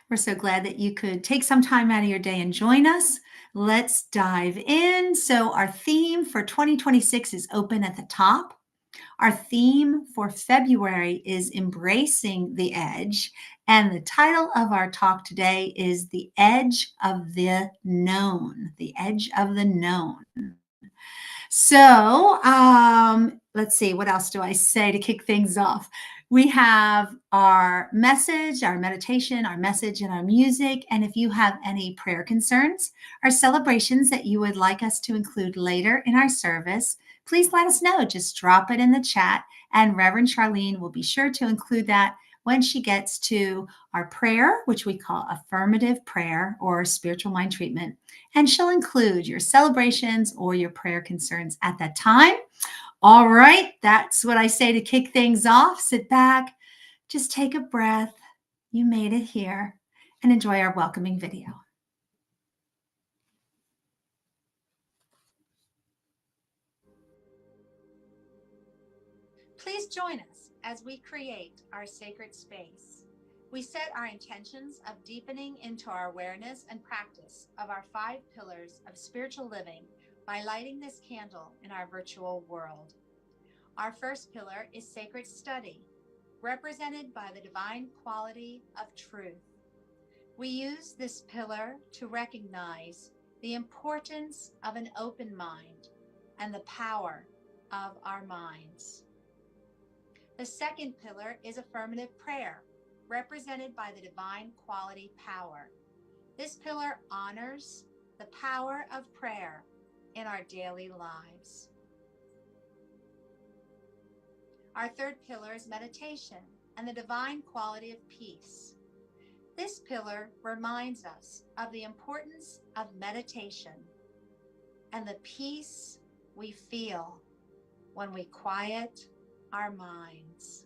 We're so glad that you could take some time out of your day and join us. Let's dive in. So, our theme for 2026 is open at the top. Our theme for February is embracing the edge. And the title of our talk today is The Edge of the Known. The Edge of the Known. So, let's see, what else do I say to kick things off? We have our message, our meditation, our message, and our music. And if you have any prayer concerns or celebrations that you would like us to include later in our service, please let us know. Just drop it in the chat, and Reverend Charlene will be sure to include that when she gets to our prayer, which we call affirmative prayer or spiritual mind treatment. And she'll include your celebrations or your prayer concerns at that time. All right, that's what I say to kick things off. Sit back, just take a breath. You made it here, and enjoy our welcoming video. Please join us as we create our sacred space. We set our intentions of deepening into our awareness and practice of our 5 pillars of spiritual living by lighting this candle in our virtual world. Our first pillar is sacred study, represented by the divine quality of truth. We use this pillar to recognize the importance of an open mind and the power of our minds. The second pillar is affirmative prayer, represented by the divine quality power. This pillar honors the power of prayer in our daily lives. Our third pillar is meditation and the divine quality of peace. This pillar reminds us of the importance of meditation and the peace we feel when we quiet our minds.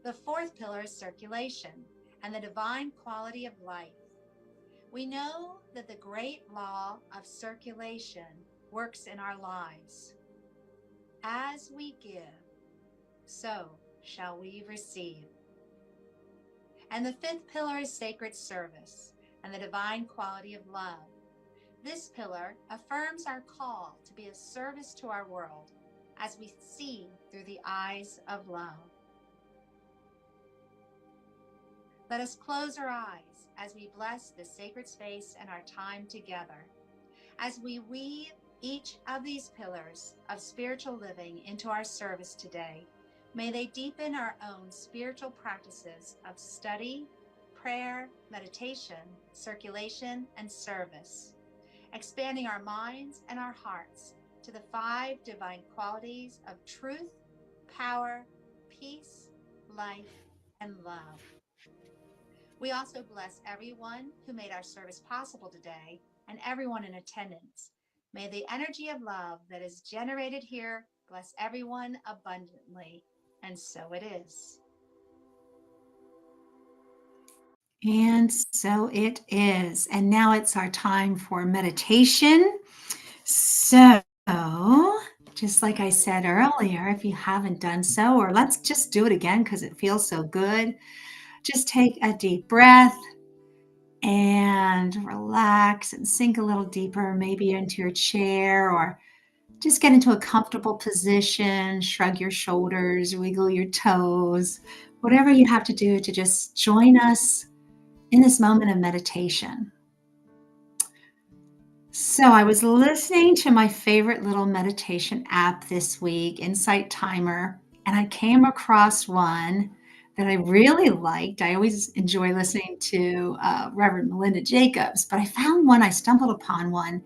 The fourth pillar is circulation and the divine quality of life. We know that the great law of circulation works in our lives. As we give, so shall we receive. And the fifth pillar is sacred service and the divine quality of love. This pillar affirms our call to be of service to our world as we see through the eyes of love. Let us close our eyes as we bless this sacred space and our time together. As we weave each of these pillars of spiritual living into our service today, may they deepen our own spiritual practices of study, prayer, meditation, circulation, and service, expanding our minds and our hearts to the 5 divine qualities of truth, power, peace, life, and love. We also bless everyone who made our service possible today and everyone in attendance. May the energy of love that is generated here bless everyone abundantly, and so it is. And so it is. And now it's our time for meditation. So, just like I said earlier, if you haven't done so, or let's just do it again because it feels so good, just take a deep breath and relax and sink a little deeper, maybe into your chair, or just get into a comfortable position, shrug your shoulders, wiggle your toes, whatever you have to do to just join us in this moment of meditation. So I was listening to my favorite little meditation app this week, Insight Timer, and I came across one that I really liked. I always enjoy listening to Reverend Melinda Jacobs, but I found one, I stumbled upon one,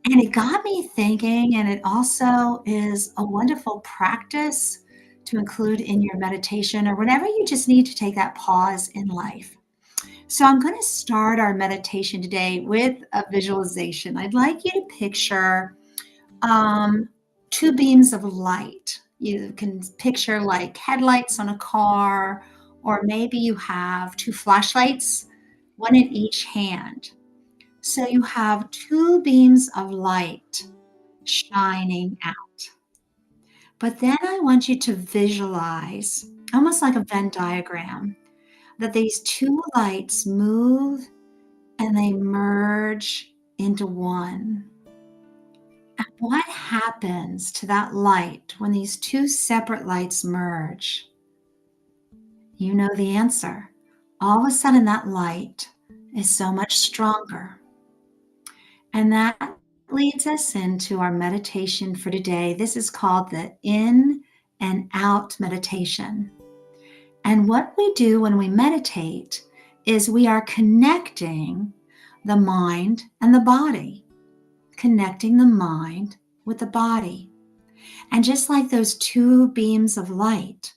and it got me thinking, and it also is a wonderful practice to include in your meditation or whenever you just need to take that pause in life. So I'm going to start our meditation today with a visualization. I'd like you to picture 2 beams of light. You can picture like headlights on a car, or maybe you have 2 flashlights, one in each hand. So you have 2 beams of light shining out. But then I want you to visualize, almost like a Venn diagram, that these two lights move and they merge into one. And what happens to that light when these two separate lights merge? You know the answer. All of a sudden, that light is so much stronger. And that leads us into our meditation for today. This is called the in and out meditation. And what we do when we meditate is we are connecting the mind and the body, connecting the mind with the body. And just like those two beams of light,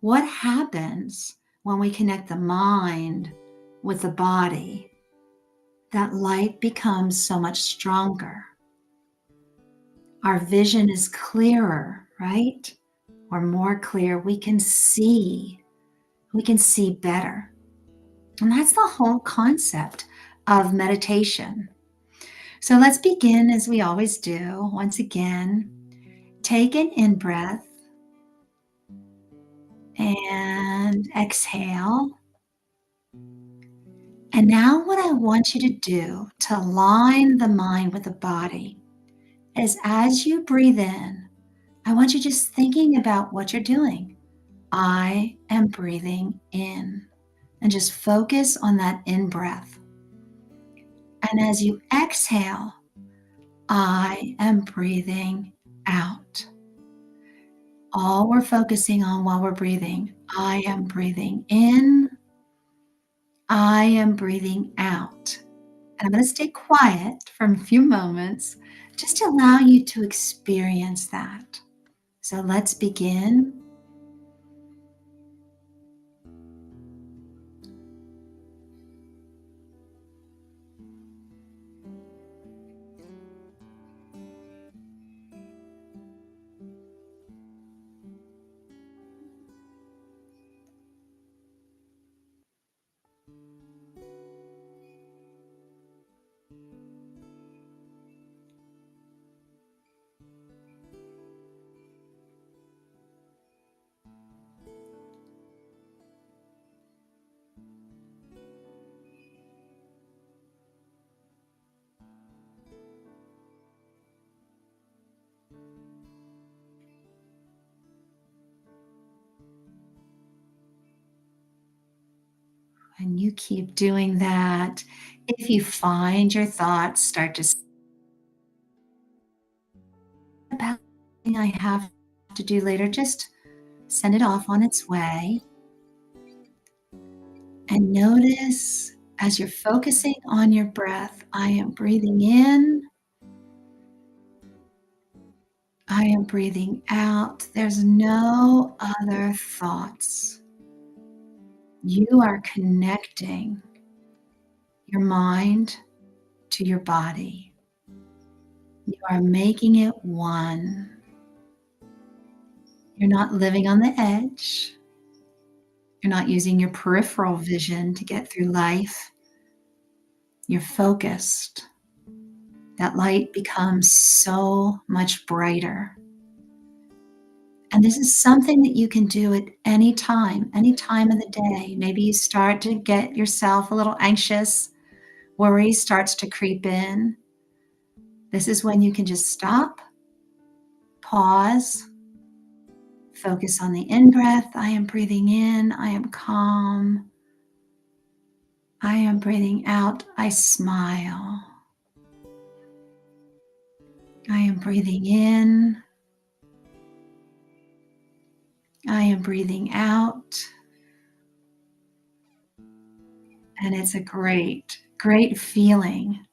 what happens when we connect the mind with the body? That light becomes so much stronger. Our vision is clearer, right? Or more clear. We can see better. And that's the whole concept of meditation. So let's begin as we always do. Once again, take an in breath and exhale. And now what I want you to do to align the mind with the body is as you breathe in, I want you just thinking about what you're doing. I am breathing in, and just focus on that in breath. And as you exhale, I am breathing out. All we're focusing on while we're breathing, I am breathing in, I am breathing out. And I'm going to stay quiet for a few moments just to allow you to experience that. So let's begin. And you keep doing that. If you find your thoughts start to about something I have to do later, just send it off on its way. And notice as you're focusing on your breath, I am breathing in, I am breathing out. There's no other thoughts. You are connecting your mind to your body. You are making it one. You're not living on the edge. You're not using your peripheral vision to get through life. You're focused. That light becomes so much brighter. And this is something that you can do at any time of the day. Maybe you start to get yourself a little anxious, worry starts to creep in. This is when you can just stop, pause, focus on the in-breath. I am breathing in, I am calm. I am breathing out, I smile. I am breathing in, I am breathing out. And it's a great, great feeling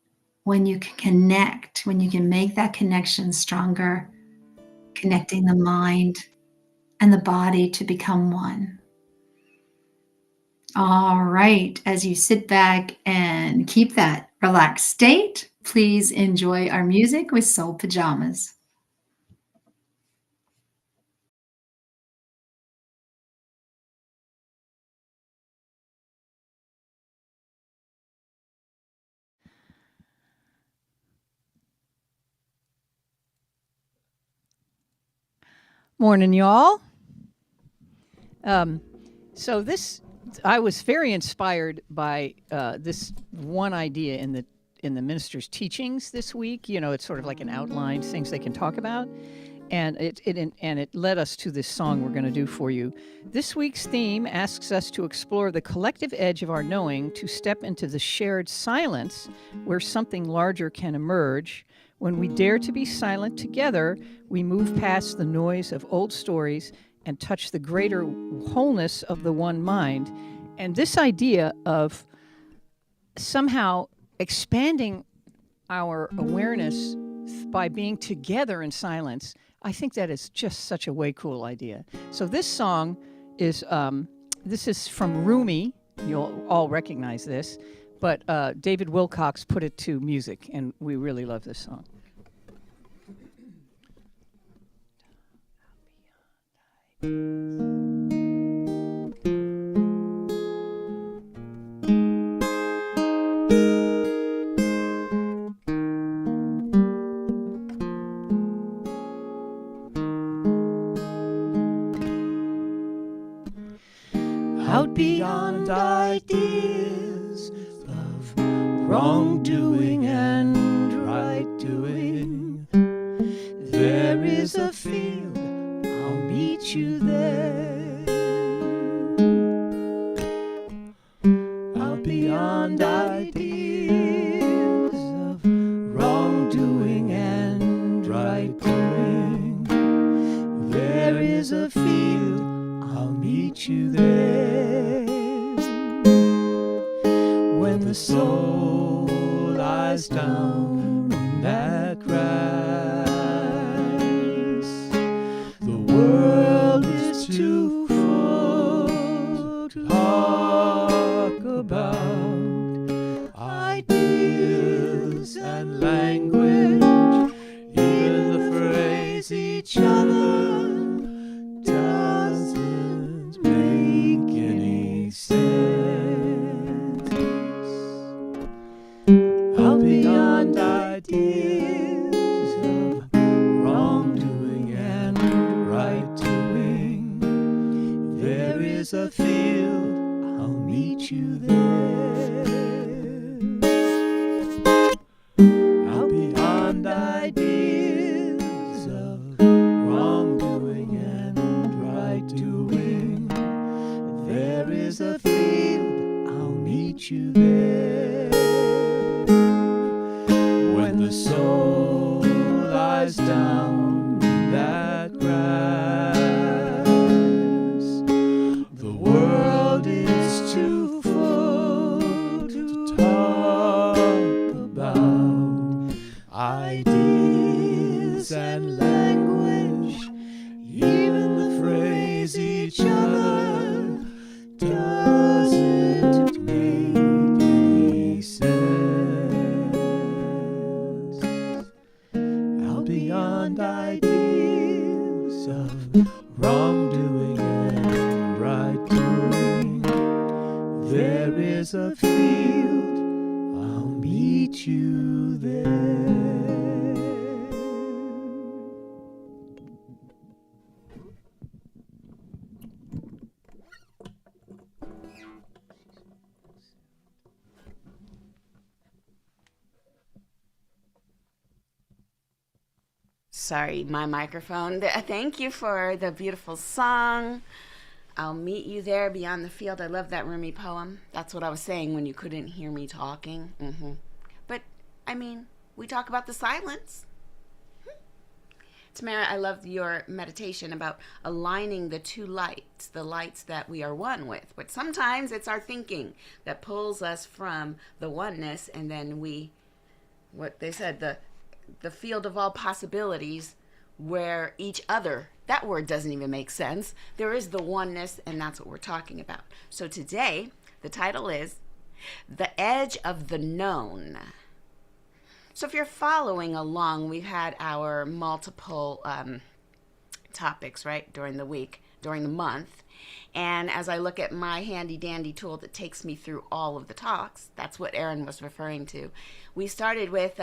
when you can connect, when you can make that connection stronger, connecting the mind and the body to become one. All right, as you sit back and keep that relaxed state, please enjoy our music with Soul Pajamas. Morning, y'all. So this I was very inspired by this one idea in the minister's teachings this week. You know, it's sort of like an outline, things they can talk about, and it led us to this song we're going to do for you. This week's theme asks us to explore the collective edge of our knowing, to step into the shared silence where something larger can emerge. When we dare to be silent together, we move past the noise of old stories and touch the greater wholeness of the one mind. And this idea of somehow expanding our awareness by being together in silence, I think that is just such a way cool idea. So this song is this is from Rumi. You'll all recognize this, but David Wilcox put it to music, and we really love this song. Out beyond ideas of wrongdoing and right doing, there is a field, I'll meet you there. Out beyond ideas of wrongdoing and right doing, there is a field, I'll meet you there. When the soul lies down in that grass, the world is too full to talk about ideas and language, even the phrase each other doesn't make any sense. Out beyond ideas of wrongdoing and right doing, there is a field, I'll meet you there. Out beyond ideas of wrongdoing and right doing, there is a field, I'll meet you there. When the soul lies down in that grass, the world is too full to talk about ideas and language, even the phrase each other doesn't make any sense. Out beyond ideas of wrongdoing and right doing, there is a field, I'll meet you there. Sorry, my microphone. Thank you for the beautiful song. I'll meet you there beyond the field. I love that Rumi poem. That's what I was saying when you couldn't hear me talking. But, I mean, we talk about the silence. Tamara, I love your meditation about aligning the two lights, the lights that we are one with. But sometimes it's our thinking that pulls us from the oneness, and then we, what they said, the field of all possibilities, where each other, that word doesn't even make sense. There is the oneness, and that's what we're talking about. So today, the title is The Edge of the Known. So if you're following along, we've had our multiple topics, right, during the week, during the month. And as I look at my handy dandy tool that takes me through all of the talks, that's what Aaron was referring to. We started with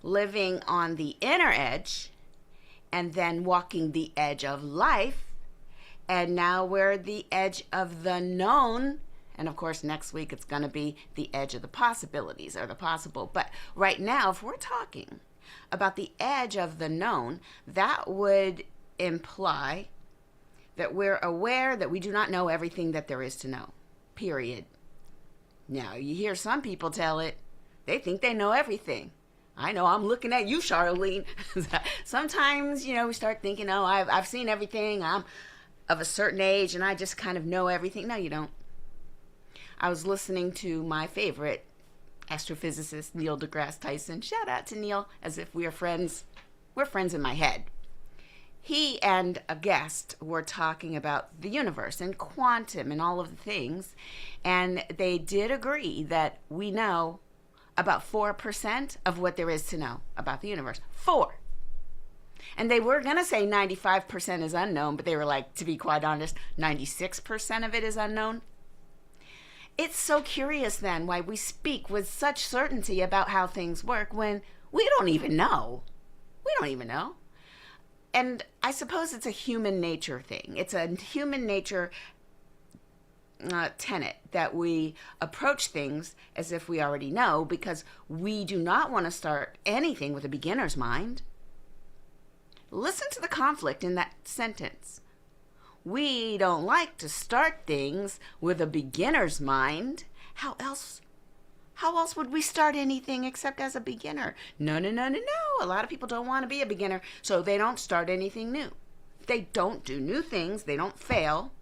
living on the inner edge, and then walking the edge of life, And now we're the edge of the known. And of course, next week it's going to be the edge of the possibilities or the possible. But right now, if we're talking about the edge of the known, that would imply that we're aware that we do not know everything that there is to know, period. Now, you hear some people tell it, they think they know everything. I know, I'm looking at you, Charlene. Sometimes, we start thinking, oh, I've seen everything. I'm of a certain age and I just kind of know everything. No, you don't. I was listening to my favorite astrophysicist, Neil deGrasse Tyson. Shout out to Neil, as if we are friends. We're friends in my head. He and a guest were talking about the universe and quantum and all of the things. And they did agree that we know about 4% of what there is to know about the universe. 4. And they were going to say 95% is unknown, but they were like, to be quite honest, 96% of it is unknown. It's so curious then why we speak with such certainty about how things work when we don't even know. We don't even know. And I suppose it's a human nature thing. It's a human nature tenet that we approach things as if we already know, because we do not want to start anything with a beginner's mind. Listen to the conflict in that sentence. We don't like to start things with a beginner's mind. How else would we start anything except as a beginner? No. A lot of people don't want to be a beginner, so they don't start anything new. They don't do new things. They don't fail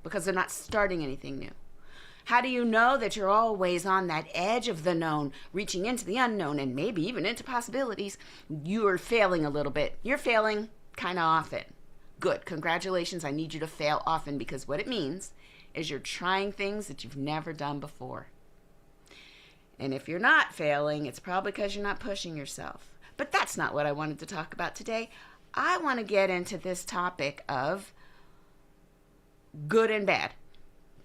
because they're not starting anything new. How do you know that you're always on that edge of the known, reaching into the unknown and maybe even into possibilities? You are failing a little bit. You're failing kind of often. Good. Congratulations. I need you to fail often, because what it means is you're trying things that you've never done before. And if you're not failing, it's probably because you're not pushing yourself. But that's not what I wanted to talk about today. I want to get into this topic of good and bad.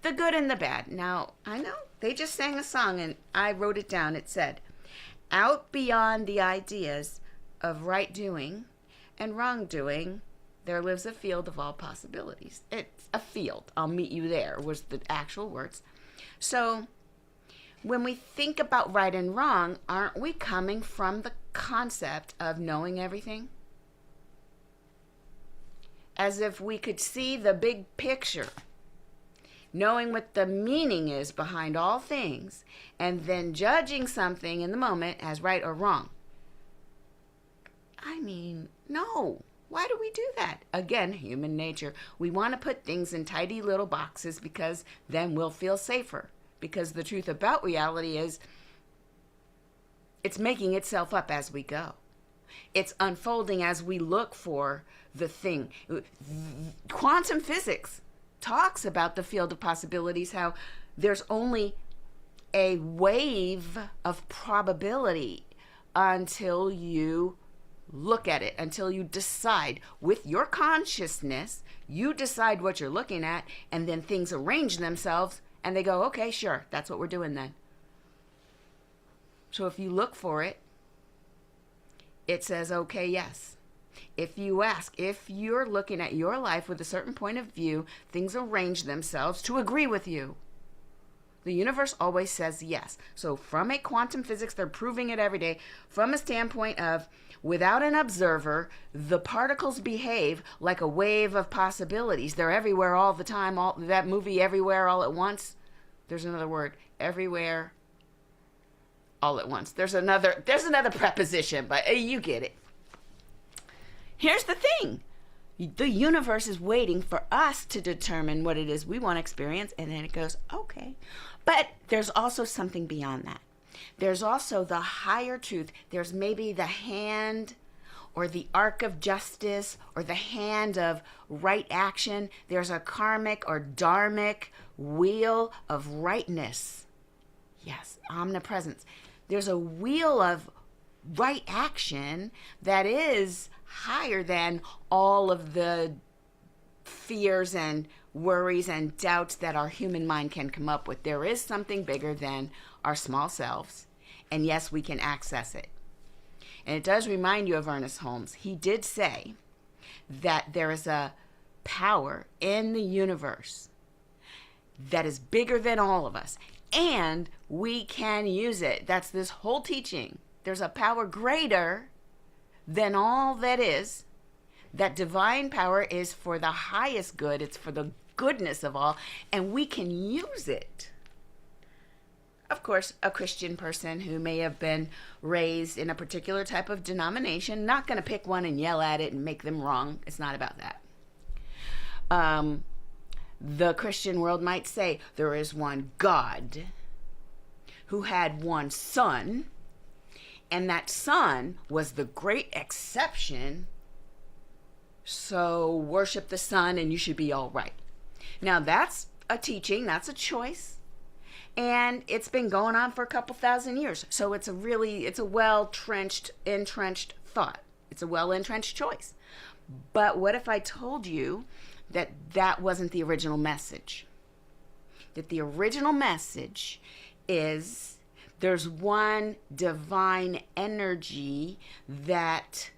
The good and the bad. Now, I know they just sang a song and I wrote it down. It said, out beyond the ideas of right doing and wrongdoing, there lives a field of all possibilities. It's a field. I'll meet you there was the actual words. So when we think about right and wrong, aren't we coming from the concept of knowing everything? As if we could see the big picture, knowing what the meaning is behind all things, and then judging something in the moment as right or wrong. I mean, no. Why do we do that? Again, human nature. We want to put things in tidy little boxes because then we'll feel safer. Because the truth about reality is it's making itself up as we go. It's unfolding as we look for the thing. Quantum physics talks about the field of possibilities, how there's only a wave of probability until you look at it, until you decide with your consciousness, you decide what you're looking at, and then things arrange themselves and they go, okay, sure, that's what we're doing then. So if you look for it, it says, okay, yes. If you ask, if you're looking at your life with a certain point of view, things arrange themselves to agree with you. The universe always says yes. So from a quantum physics, they're proving it every day. From a standpoint of without an observer, the particles behave like a wave of possibilities. They're everywhere all the time. That movie, Everywhere All at Once. There's another word. Everywhere all at once. There's another preposition, but you get it. Here's the thing. The universe is waiting for us to determine what it is we want to experience, and then it goes, okay. But there's also something beyond that. There's also the higher truth. There's maybe the hand or the arc of justice or the hand of right action. There's a karmic or dharmic wheel of rightness. Yes, omnipresence. There's a wheel of right action that is higher than all of the fears and worries and doubts that our human mind can come up with. There is something bigger than our small selves, and yes, we can access it. And it does remind you of Ernest Holmes. He did say that there is a power in the universe that is bigger than all of us, and we can use it. That's this whole teaching. There's a power greater than all that is. That divine power is for the highest good. It's for the goodness of all, and we can use it. Of course, a Christian person who may have been raised in a particular type of denomination, not going to pick one and yell at it and make them wrong. It's not about that. The Christian world might say there is one God who had one son, and that son was the great exception. So worship the son and you should be all right. Now that's a teaching, that's a choice. And it's been going on for a couple thousand years. So it's a entrenched thought. It's a well-entrenched choice. But what if I told you that that wasn't the original message? That the original message is there's one divine energy that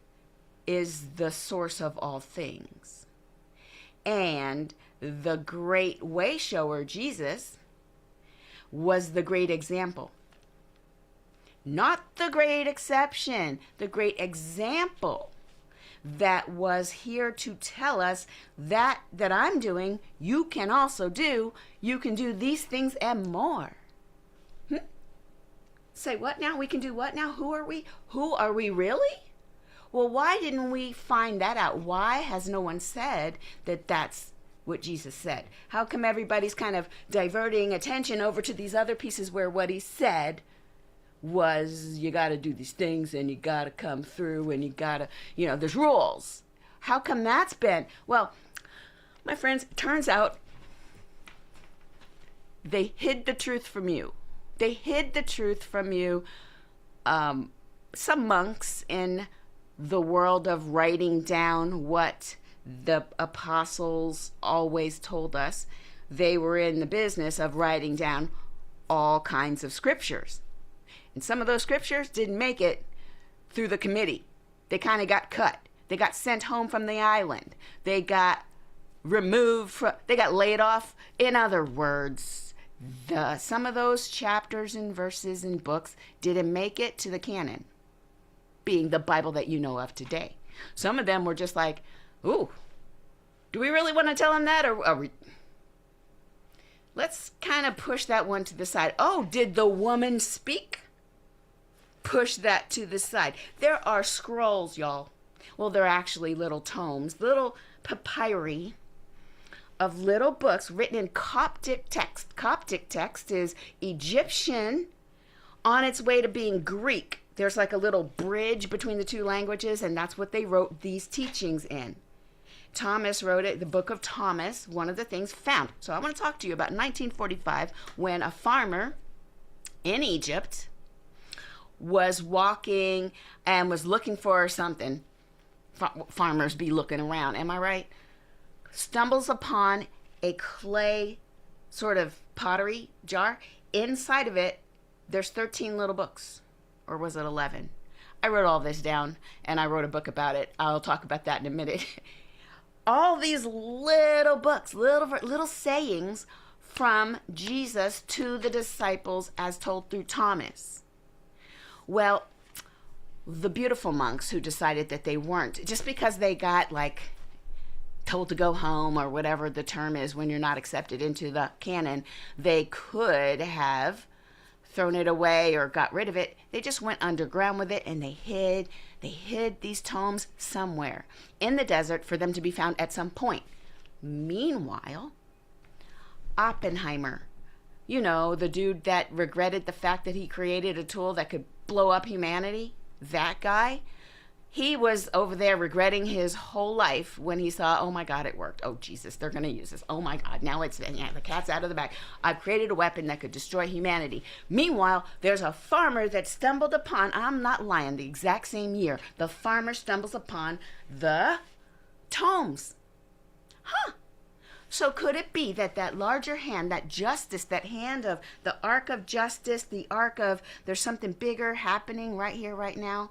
is the source of all things. And the great way shower, Jesus, was the great example. Not the great exception, the great example that was here to tell us that I'm doing, you can also do. You can do these things and more. Say what now? We can do what now? Who are we? Who are we really? Well, why didn't we find that out? Why has no one said that that's what Jesus said? How come everybody's kind of diverting attention over to these other pieces where what he said was you got to do these things and you got to come through and you got to, there's rules. How come that's been? Well, my friends, it turns out they hid the truth from you. They hid the truth from you. Some monks in the world of writing down what the apostles always told us, they were in the business of writing down all kinds of scriptures. And some of those scriptures didn't make it through the committee. They kind of got cut. They got sent home from the island. They got they got laid off. In other words, some of those chapters and verses and books didn't make it to the canon, being the Bible that you know of today. Some of them were just like, ooh, do we really want to tell them that? Or are we? Let's kind of push that one to the side. Oh, did the woman speak? Push that to the side. There are scrolls, y'all. Well, they're actually little tomes, little papyri of little books written in Coptic text. Coptic text is Egyptian on its way to being Greek. There's like a little bridge between the two languages, and that's what they wrote these teachings in. Thomas wrote it, the book of Thomas, one of the things found. So I want to talk to you about 1945 when a farmer in Egypt was walking and was looking for something. Farmers be looking around, am I right? Stumbles upon a clay sort of pottery jar. Inside of it, there's 13 little books. Or was it 11? I wrote all this down and I wrote a book about it. I'll talk about that in a minute. All these little books, little sayings from Jesus to the disciples as told through Thomas. Well, the beautiful monks who decided that they weren't, just because they got told to go home or whatever the term is when you're not accepted into the canon, they could have thrown it away or got rid of it. They just went underground with it and they hid these tomes somewhere in the desert for them to be found at some point. Meanwhile, Oppenheimer, the dude that regretted the fact that he created a tool that could blow up humanity, that guy, he was over there regretting his whole life when he saw, oh my God, it worked. Oh Jesus, they're going to use this. Oh my God, now the cat's out of the bag. I've created a weapon that could destroy humanity. Meanwhile, there's a farmer that stumbled upon, I'm not lying, the exact same year, the farmer stumbles upon the tomes. So could it be that larger hand, that justice, that hand of the arc of justice, the arc of there's something bigger happening right here, right now,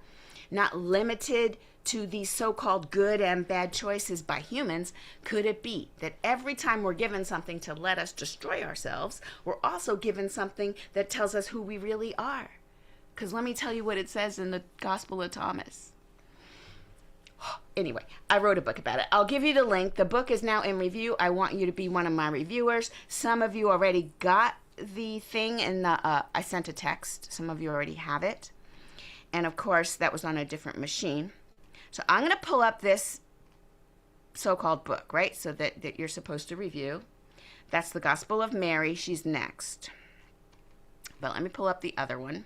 not limited to these so-called good and bad choices by humans, could it be that every time we're given something to let us destroy ourselves, we're also given something that tells us who we really are? Because let me tell you what it says in the Gospel of Thomas. Anyway, I wrote a book about it. I'll give you the link. The book is now in review. I want you to be one of my reviewers. Some of you already got the thing in the, I sent a text. Some of you already have it. And of course, that was on a different machine. So I'm going to pull up this so-called book, right? So that you're supposed to review. That's the Gospel of Mary. She's next. But let me pull up the other one.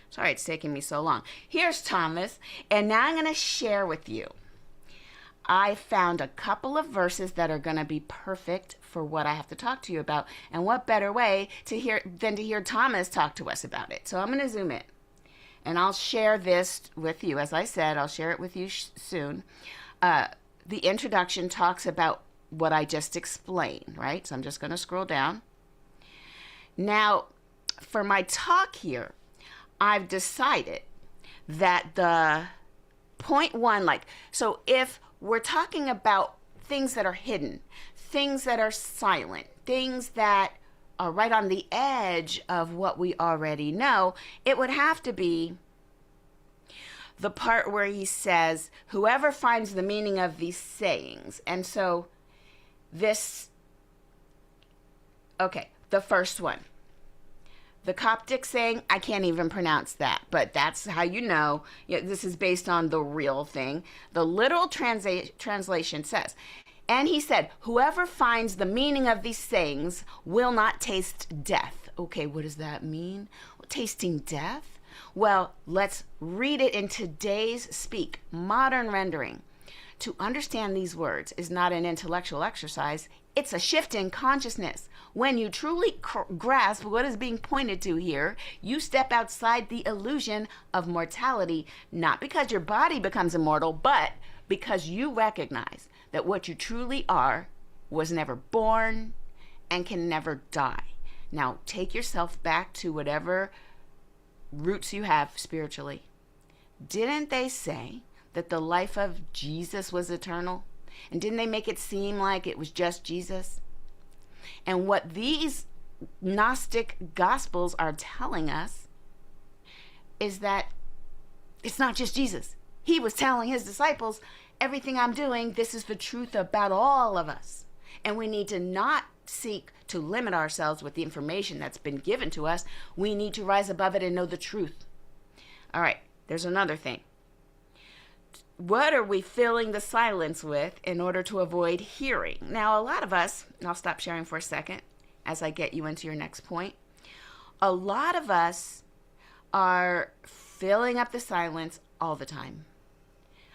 Sorry, it's taking me so long. Here's Thomas, and now I'm going to share with you. I found a couple of verses that are going to be perfect for what I have to talk to you about, and what better way than to hear Thomas talk to us about it. So I'm going to zoom in, and I'll share this with you. As I said, I'll share it with you soon. The introduction talks about what I just explained, right? So I'm just going to scroll down. Now, for my talk here, I've decided that the point one, so if we're talking about things that are hidden, things that are silent, things that are right on the edge of what we already know, it would have to be the part where he says, whoever finds the meaning of these sayings. And so the first one. The Coptic saying, I can't even pronounce that, but that's how you know this is based on the real thing. The literal translation says, and he said, whoever finds the meaning of these sayings will not taste death. Okay, what does that mean? Well, tasting death? Well, let's read it in today's speak, modern rendering. To understand these words is not an intellectual exercise. It's a shift in consciousness. When you truly grasp what is being pointed to here, you step outside the illusion of mortality, not because your body becomes immortal, but because you recognize that what you truly are was never born and can never die. Now, take yourself back to whatever roots you have spiritually. Didn't they say that the life of Jesus was eternal? And didn't they make it seem like it was just Jesus? And what these Gnostic Gospels are telling us is that it's not just Jesus. He was telling his disciples, everything I'm doing, this is the truth about all of us. And we need to not seek to limit ourselves with the information that's been given to us. We need to rise above it and know the truth. All right, there's another thing. What are we filling the silence with in order to avoid hearing? Now, a lot of us, and I'll stop sharing for a second as I get you into your next point. A lot of us are filling up the silence all the time.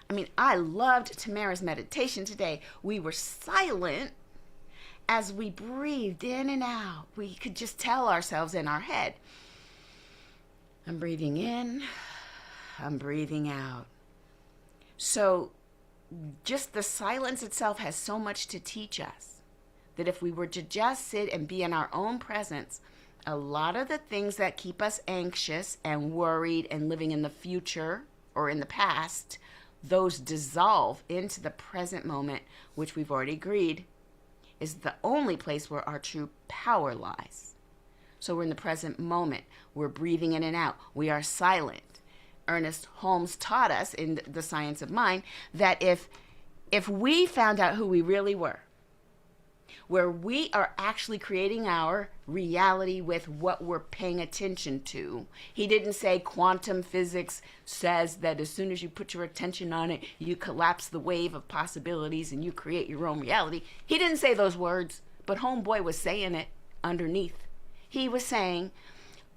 I mean, I loved Tamara's meditation today. We were silent as we breathed in and out. We could just tell ourselves in our head, I'm breathing in, I'm breathing out. So just the silence itself has so much to teach us that if we were to just sit and be in our own presence, a lot of the things that keep us anxious and worried and living in the future or in the past, those dissolve into the present moment, which we've already agreed is the only place where our true power lies. So we're in the present moment. We're breathing in and out. We are silent. Ernest Holmes taught us in The Science of Mind that if we found out who we really were, where we are actually creating our reality with what we're paying attention to. He didn't say quantum physics says that as soon as you put your attention on it, you collapse the wave of possibilities and you create your own reality. He didn't say those words, but homeboy was saying it underneath. He was saying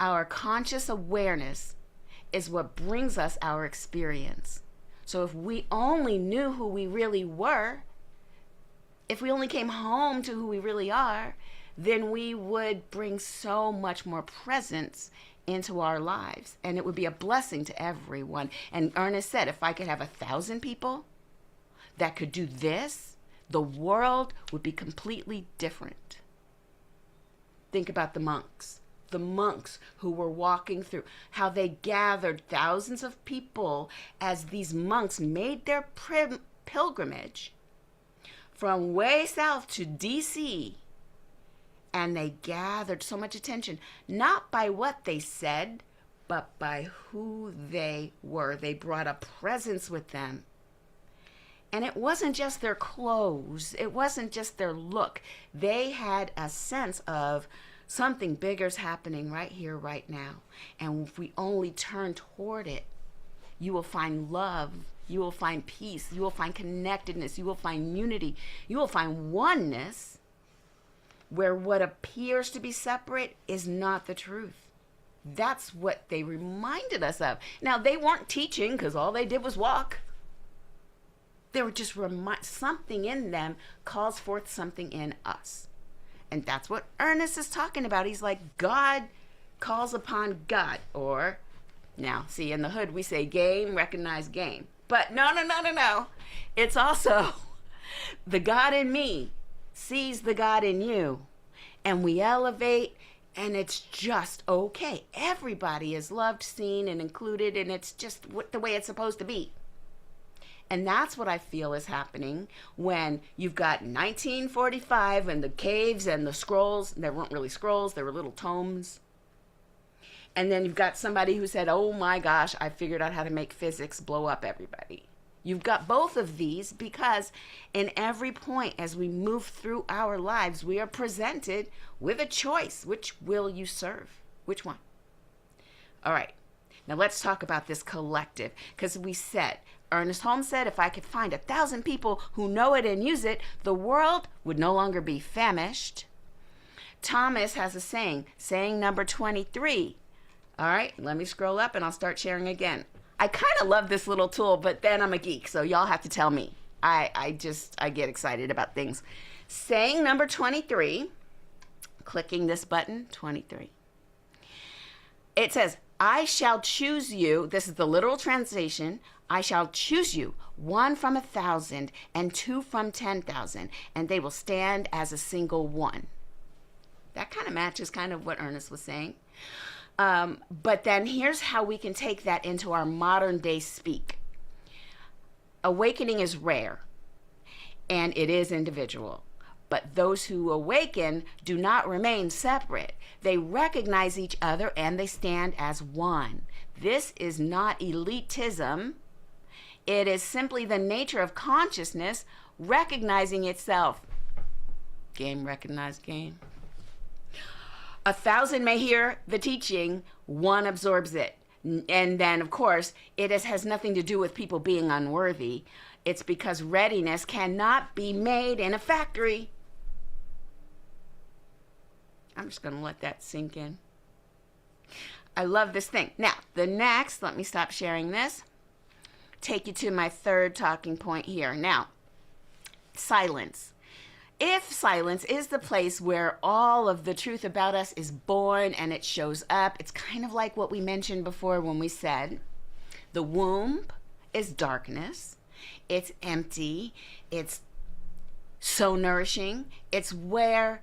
our conscious awareness is what brings us our experience. So if we only knew who we really were, if we only came home to who we really are, then we would bring so much more presence into our lives, and it would be a blessing to everyone. And Ernest said, if I could have 1,000 people that could do this, the world would be completely different. Think about the monks. the monks who were walking through, how they gathered thousands of people as these monks made their pilgrimage from way south to DC. And they gathered so much attention, not by what they said, but by who they were. They brought a presence with them. And it wasn't just their clothes. It wasn't just their look. They had a sense of something bigger's happening right here, right now. And if we only turn toward it, you will find love. You will find peace. You will find connectedness. You will find unity. You will find oneness, where what appears to be separate is not the truth. That's what they reminded us of. Now, they weren't teaching because all they did was walk. They were just something in them calls forth something in us. And that's what Ernest is talking about. He's like, God calls upon God. Or, now, see, in the hood, we say game, recognize game. But no. It's also the God in me sees the God in you. And we elevate, and it's just okay. Everybody is loved, seen, and included, and it's just the way it's supposed to be. And that's what I feel is happening when you've got 1945 and the caves and the scrolls. There weren't really scrolls, they were little tomes. And then you've got somebody who said, oh my gosh, I figured out how to make physics blow up everybody. You've got both of these because in every point as we move through our lives, we are presented with a choice. Which will you serve? Which one? All right. Now let's talk about this collective, because we said, Ernest Holmes said, if I could find 1,000 people who know it and use it, the world would no longer be famished. Thomas has a saying number 23. All right, let me scroll up and I'll start sharing again. I kind of love this little tool, but then I'm a geek, so y'all have to tell me. I get excited about things. Saying number 23, clicking this button, 23. It says, I shall choose you, this is the literal translation, I shall choose you, 1 from 1,000 and 2 from 10,000, and they will stand as a single one. That kind of matches kind of what Ernest was saying. But then here's how we can take that into our modern day speak. Awakening is rare, and it is individual. But those who awaken do not remain separate. They recognize each other and they stand as one. This is not elitism. It is simply the nature of consciousness recognizing itself. Game, recognize game. 1,000 may hear the teaching, 1 absorbs it. And then, of course, it has nothing to do with people being unworthy. It's because readiness cannot be made in a factory. I'm just going to let that sink in. I love this thing. Now, the next, let me stop sharing this. Take you to my third talking point here. Now, silence. If silence is the place where all of the truth about us is born and it shows up, it's kind of like what we mentioned before when we said the womb is darkness. It's empty. It's so nourishing. It's where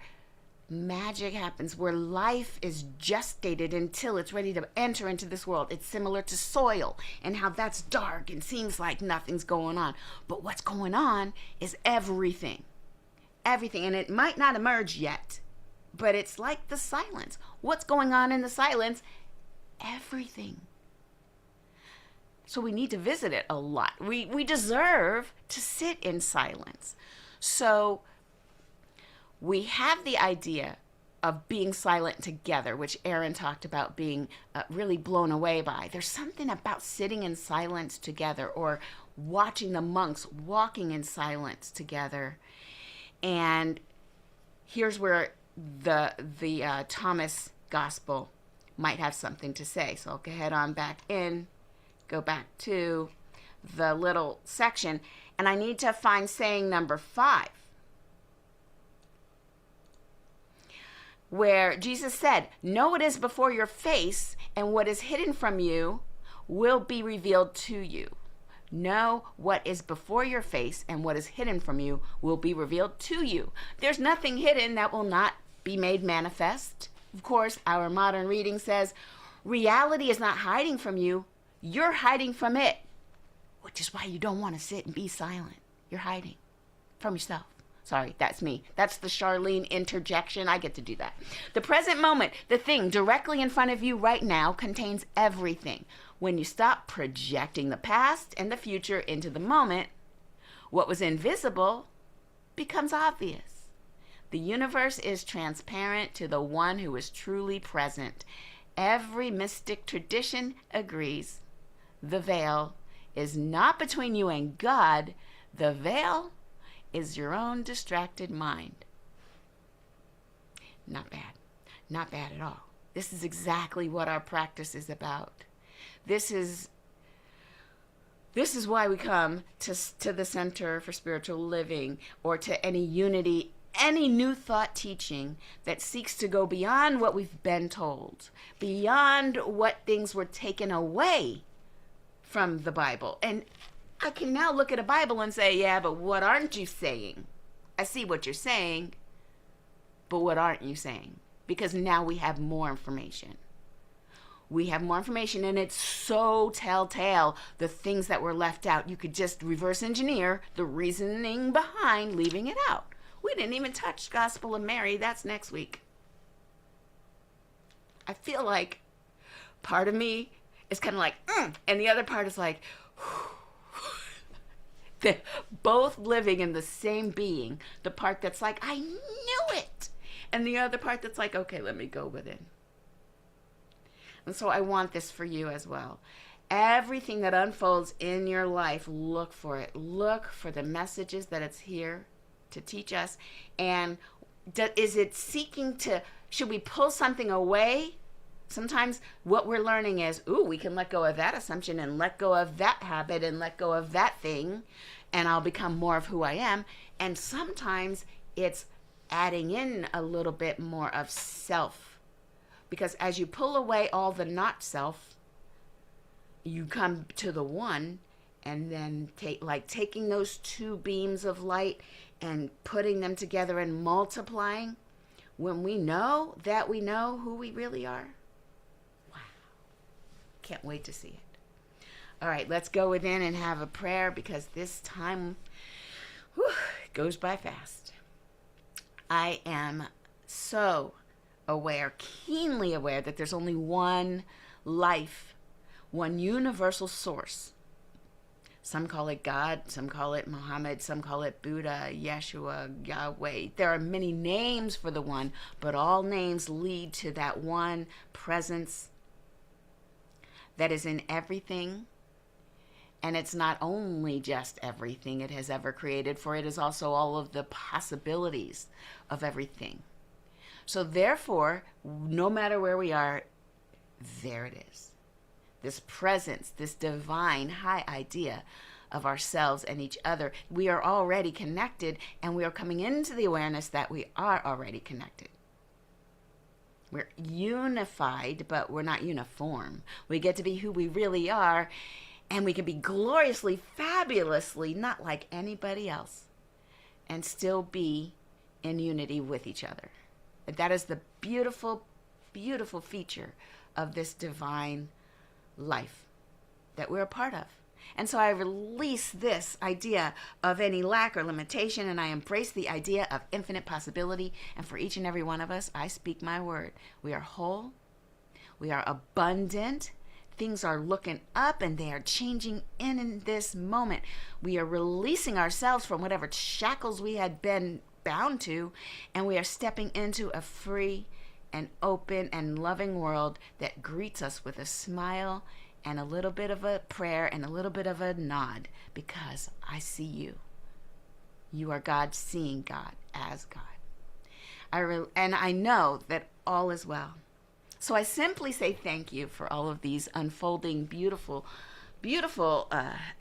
magic happens, where life is gestated until it's ready to enter into this world. It's similar to soil and how that's dark and seems like nothing's going on. But what's going on is everything. Everything. And it might not emerge yet, but it's like the silence. What's going on in the silence? Everything. So we need to visit it a lot. We deserve to sit in silence. So we have the idea of being silent together, which Aaron talked about being really blown away by. There's something about sitting in silence together, or watching the monks walking in silence together. And here's where the Thomas Gospel might have something to say. So I'll go ahead on back in, go back to the little section, and I need to find saying number 5. Where Jesus said, know what is before your face, and what is hidden from you will be revealed to you. Know what is before your face, and what is hidden from you will be revealed to you. There's nothing hidden that will not be made manifest. Of course, our modern reading says, reality is not hiding from you, you're hiding from it, which is why you don't want to sit and be silent. You're hiding from yourself. Sorry, that's me. That's the Charlene interjection. I get to do that. The present moment, the thing directly in front of you right now, contains everything. When you stop projecting the past and the future into the moment, what was invisible becomes obvious. The universe is transparent to the one who is truly present. Every mystic tradition agrees. The veil is not between you and God. The veil is your own distracted mind. Not bad. Not bad at all. This is exactly what our practice is about. This is why we come to the Center for Spiritual Living, or to any unity, any new thought teaching that seeks to go beyond what we've been told, beyond what things were taken away from the Bible. And I can now look at a Bible and say, yeah, but what aren't you saying? I see what you're saying, but what aren't you saying? Because now we have more information. We have more information, and it's so telltale, the things that were left out. You could just reverse engineer the reasoning behind leaving it out. We didn't even touch Gospel of Mary. That's next week. I feel like part of me is kind of like, and the other part is like, they're both living in the same being. The part that's like, I knew it. And the other part that's like, okay, let me go with it. And so I want this for you as well. Everything that unfolds in your life, look for it. Look for the messages that it's here to teach us. And is it seeking to, should we pull something away? Sometimes what we're learning is, we can let go of that assumption and let go of that habit and let go of that thing, and I'll become more of who I am. And sometimes it's adding in a little bit more of self. Because as you pull away all the not self, you come to the one, and then taking those two beams of light and putting them together and multiplying. When we know that we know who we really are, wow, can't wait to see it. All right, let's go within and have a prayer, because this time goes by fast. I am so aware, keenly aware, that there's only one life, one universal source. Some call it God, some call it Muhammad, some call it Buddha, Yeshua, Yahweh. There are many names for the one, but all names lead to that one presence that is in everything. And it's not only just everything it has ever created, for it is also all of the possibilities of everything. So therefore, no matter where we are, there it is. This presence, this divine high idea of ourselves and each other. We are already connected, and we are coming into the awareness that we are already connected. We're unified, but we're not uniform. We get to be who we really are, and we can be gloriously, fabulously not like anybody else, and still be in unity with each other. That is the beautiful, beautiful feature of this divine life that we're a part of. And so I release this idea of any lack or limitation, and I embrace the idea of infinite possibility. And for each and every one of us, I speak my word. We are whole. We are abundant. Things are looking up, and they are changing in this moment. We are releasing ourselves from whatever shackles we had been bound to, and we are stepping into a free and open and loving world that greets us with a smile and a little bit of a prayer and a little bit of a nod, because I see you. You are God seeing God as God. And I know that all is well. So I simply say thank you for all of these unfolding, beautiful, beautiful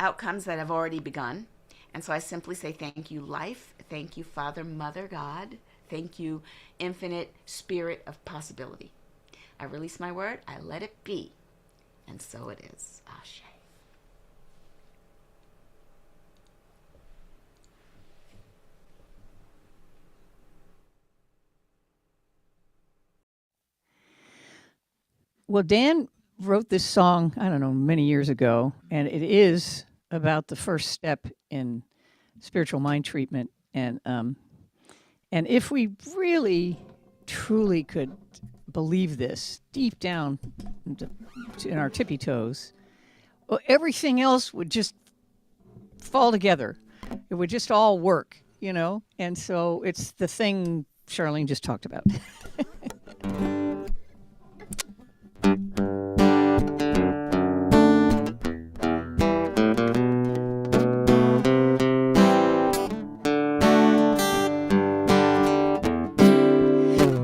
outcomes that have already begun. And so I simply say thank you, life. Thank you, Father, Mother, God. Thank you, infinite spirit of possibility. I release my word. I let it be. And so it is. Ashe. Well, Dan wrote this song, I don't know, many years ago, and it is about the first step in spiritual mind treatment. And if we really, truly could believe this deep down in our tippy toes, well, everything else would just fall together. It would just all work, you know? And so it's the thing Charlene just talked about.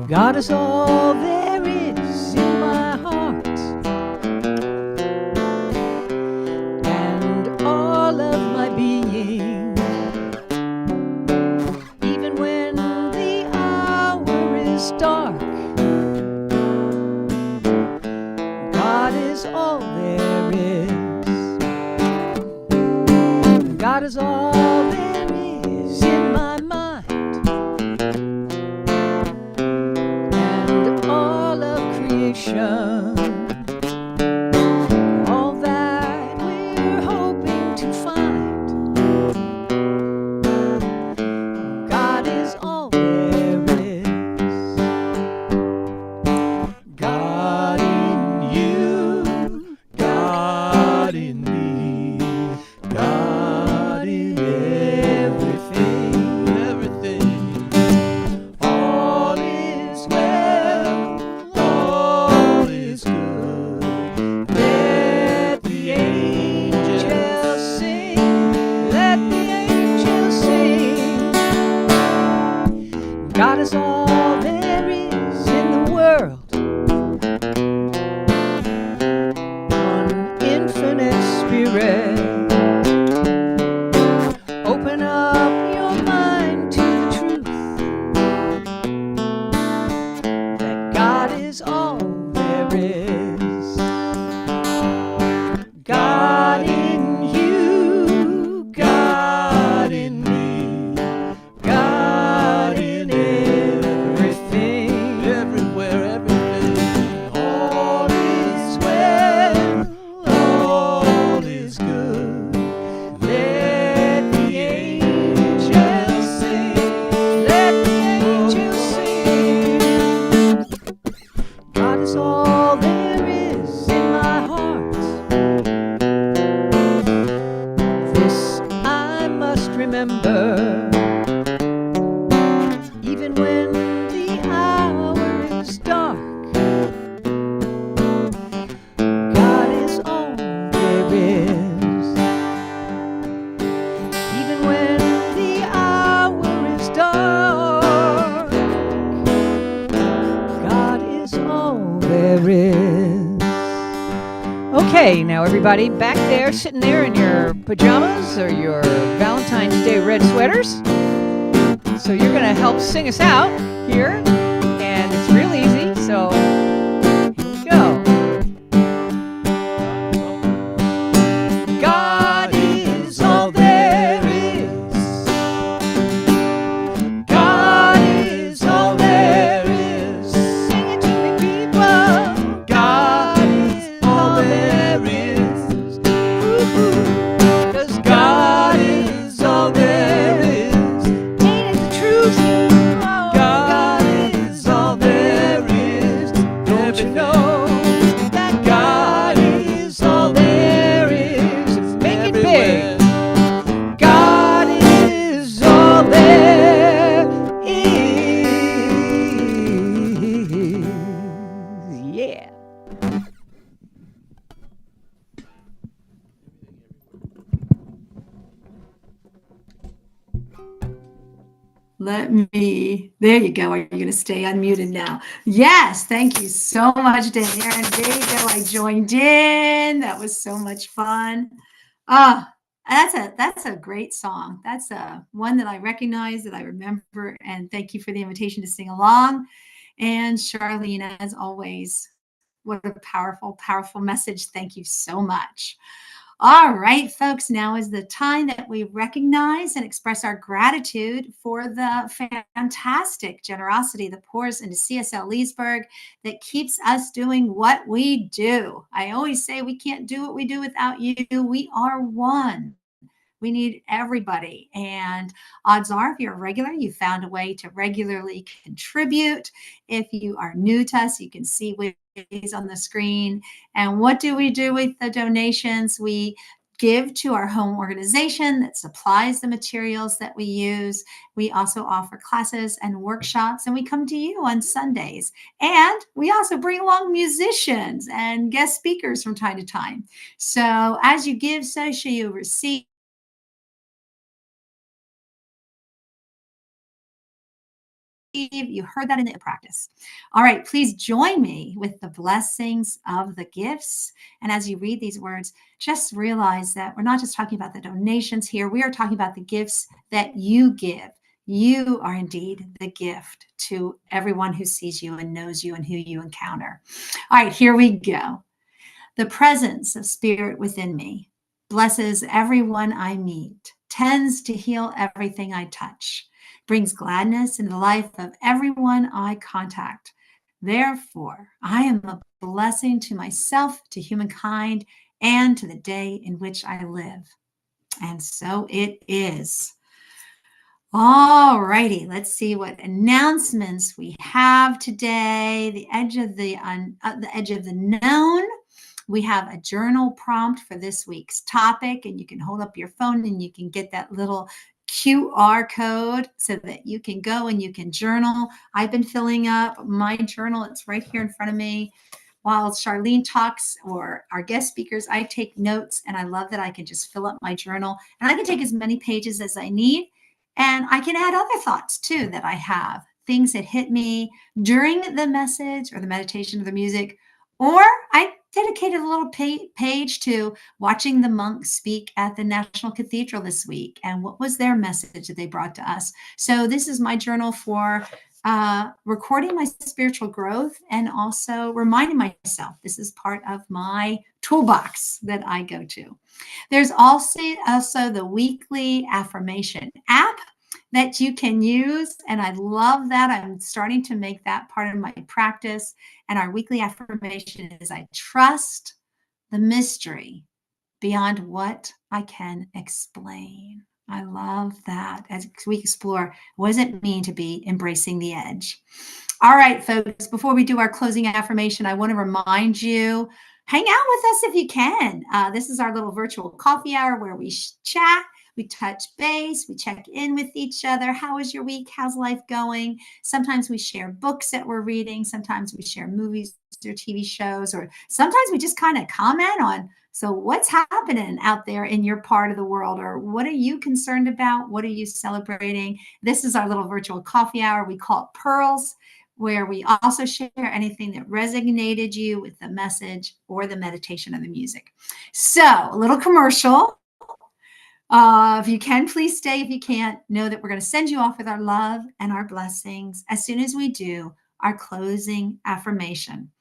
God is all there is in my heart, and all of my being. Even when the hour is dark, God is all there is. God is all there is in my mind, and all of creation. All that we're hoping to find, God is all there is. God in you, God in me, God in everything, everything. All is well, all is good. Let the angels sing, let the angels sing. God is all there is in the world, one infinite spirit. Open up your mind to the truth that God is all there is. God in you, God in me, God in everything, everywhere, everything. All is well, all is good. Let the angels sing, let the angels sing. God is all there is in my heart. This I must remember, even when the hour is dark. God is all there is. Even when the hour is dark, God is all there is. Okay, now everybody back there, sitting there in your pajamas or your Valentine's Day red sweaters. So you're going to help sing us out here, and it's real easy. So here we go. God is all there is. God is all there is. Sing it to me, people. God is all there is. Woo-hoo. 'Cause God is all there is. Ain't it the truth? Oh, God is all there is. Don't you know that God is all there is? Make it big. God is all there is. Yeah. There you go. Are you going to stay unmuted now? Yes. Thank you so much, Dan. Aaron, there you go. I joined in. That was so much fun. Ah, that's a great song. That's a one that I recognize, that I remember. And thank you for the invitation to sing along. And Charlene, as always, what a powerful, powerful message. Thank you so much. All right, folks, now is the time that we recognize and express our gratitude for the fantastic generosity that pours into CSL Leesburg that keeps us doing what we do. I always say we can't do what we do without you. We are one. We need everybody. And odds are, if you're a regular, you found a way to regularly contribute. If you are new to us, you can see ways on the screen. And what do we do with the donations? We give to our home organization that supplies the materials that we use. We also offer classes and workshops, and we come to you on Sundays. And we also bring along musicians and guest speakers from time to time. So as you give, so shall you receive. You heard that in the practice. All right, please join me with the blessings of the gifts. And as you read these words, just realize that we're not just talking about the donations here. We are talking about the gifts that you give. You are indeed the gift to everyone who sees you and knows you and who you encounter. All right, here we go. The presence of Spirit within me blesses everyone I meet, tends to heal everything I touch, brings gladness in the life of everyone I contact. Therefore, I am a blessing to myself, to humankind, and to the day in which I live. And so it is. All righty, let's see what announcements we have today. The edge of the known. We have a journal prompt for this week's topic, and you can hold up your phone and you can get that little QR code so that you can go and you can journal. I've been filling up my journal. It's right here in front of me. While Charlene talks or our guest speakers, I take notes, and I love that I can just fill up my journal, and I can take as many pages as I need. And I can add other thoughts too that I have, things that hit me during the message or the meditation or the music. Or I dedicated a little page to watching the monks speak at the National Cathedral this week and what was their message that they brought to us. So this is my journal for recording my spiritual growth and also reminding myself this is part of my toolbox that I go to. There's also the weekly affirmation app that you can use. And I love that. I'm starting to make that part of my practice. And our weekly affirmation is I trust the mystery beyond what I can explain. I love that as we explore what does it mean to be embracing the edge. All right, folks, before we do our closing affirmation, I want to remind you, hang out with us if you can. This is our little virtual coffee hour where we chat, we touch base, we check in with each other. How is your week? How's life going? Sometimes we share books that we're reading. Sometimes we share movies or TV shows, or sometimes we just kind of comment on, so what's happening out there in your part of the world, or what are you concerned about? What are you celebrating? This is our little virtual coffee hour. We call it Pearls, where we also share anything that resonated you with the message or the meditation or the music. So a little commercial. If you can, please stay. If you can't, know that we're going to send you off with our love and our blessings as soon as we do our closing affirmation.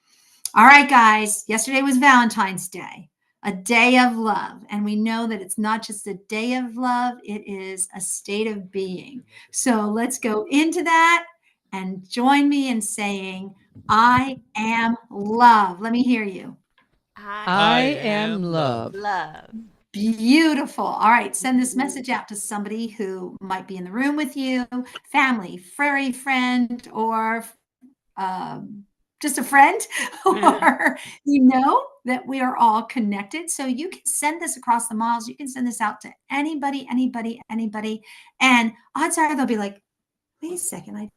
All right, guys, yesterday was Valentine's Day, a day of love. And we know that it's not just a day of love, it is a state of being. So let's go into that and join me in saying, I am love. Let me hear you. I am love. Love. Beautiful. All right. Send this message out to somebody who might be in the room with you, family, furry friend, or just a friend, or you know that we are all connected. So you can send this across the miles. You can send this out to anybody. And odds are they'll be like, wait a second, I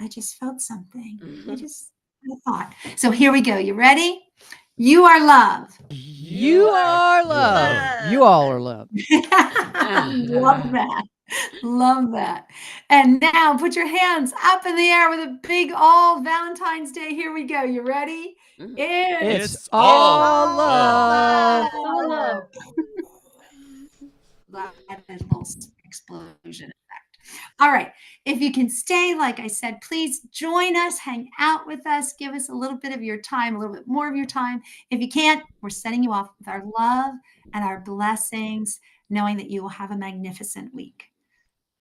just felt something. I just had a thought. So here we go. You ready? You are love. You are love. You all are love. Love that. Love that. And now put your hands up in the air with a big all Valentine's Day. Here we go. You ready? It's all love. Love. That is a little explosion effect. All right. If you can stay, like I said, please join us, hang out with us, give us a little bit of your time, a little bit more of your time. If you can't, we're sending you off with our love and our blessings, knowing that you will have a magnificent week.